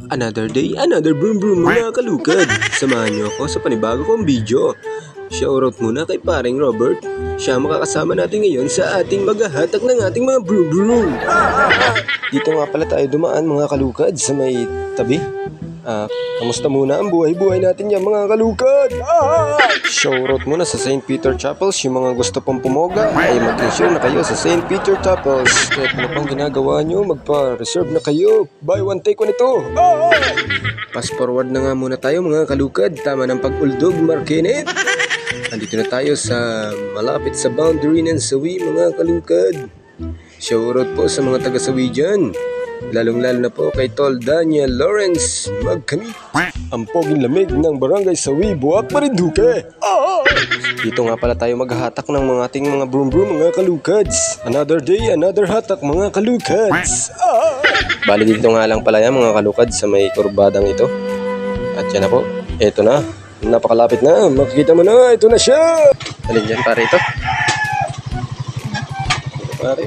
Another day, another broom broom mga kalukad. Samahan niyo ako sa panibago kong video. Shoutout muna kay paring Robert. Siya makakasama natin ngayon sa ating maghahatak ng ating mga broom broom. Dito nga pala tayo dumaan mga kalukad sa may tabi. Kamusta muna ang buhay-buhay natin yan mga kalukad? Shoutout muna sa St. Peter Chapels. Yung mga gusto pong pumoga ay mag-insure na kayo sa St. Peter Chapels. Kahit ano pang ginagawa nyo, magpa-reserve na kayo. Buy one take one ito. Pass forward na nga muna tayo mga kalukad. Tama ng pag-uldog, Markinet. Andito na tayo sa malapit sa boundary ng Sawi mga kalukad. Shoutout po sa mga taga-Sawi dyan. Lalong-lalo na po kay Tol Daniel Lawrence Magkamit. Ang poging lamig ng barangay Sawi, Buwak, Marinduque. Dito nga pala tayo maghahatak ng mga ating mga broom broom mga kalukads. Another day, another hatak mga kalukads. Bali dito nga lang pala yan mga kalukads sa may kurbadang ito. At yan na po, eto na. Napakalapit na, makikita mo na, ito na siya. Alin dyan pare ito? Pare,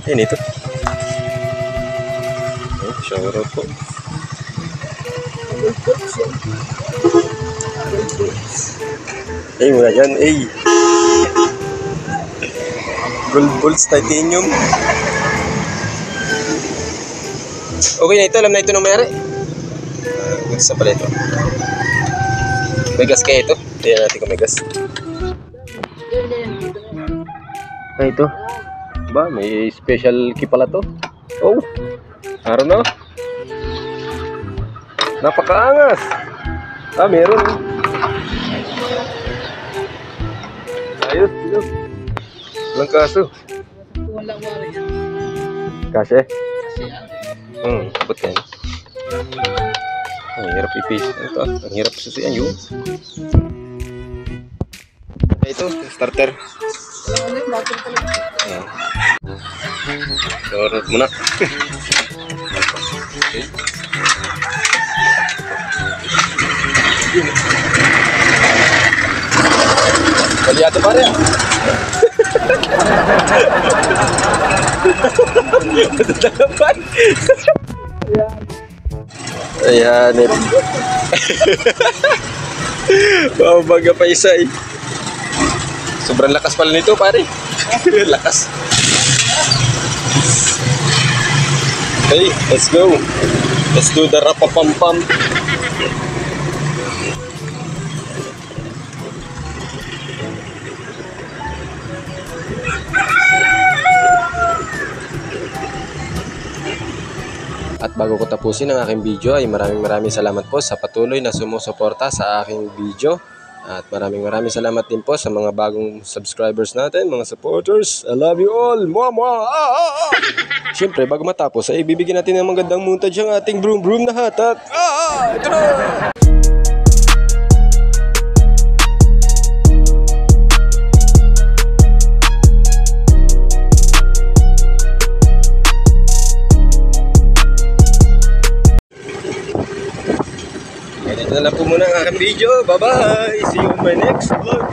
yan ito. Shoutout po. Muna dyan, Gold Balls Titanium. Okay na ito, alam na ito ng mayari. Gusto pala ito. May gas kaya ito? Tignan natin kung may gas. Ito. Ba, may special key pala to. Oh, araw na. Napakaangas. Meron. Ayos, ayos. Walang kaso. Walang wari yan. Kasi? Kasi yan. Abot yan. Ang hirap ipis. Ito, ang hirap susuyan yun. Ito, starter. Shoutout muna. Okay. Kaliato pare. Dalapan. Ayan. Baga pa isa eh. Sobrang lakas pala nito pare. Lakas. Okay, let's go. Let's do the rapapam-pam. At bago ko tapusin ang aking video ay maraming salamat po sa patuloy na sumusuporta sa aking video. At maraming salamat din po sa mga bagong subscribers natin, mga supporters. I love you all. Mwah! Siyempre, bago matapos ay ibibigyan natin ng magandang montage ang ating broom broom na hatak. Ito na! Ganito na lang po muna ang aking video. Bye-bye! See you in my next vlog!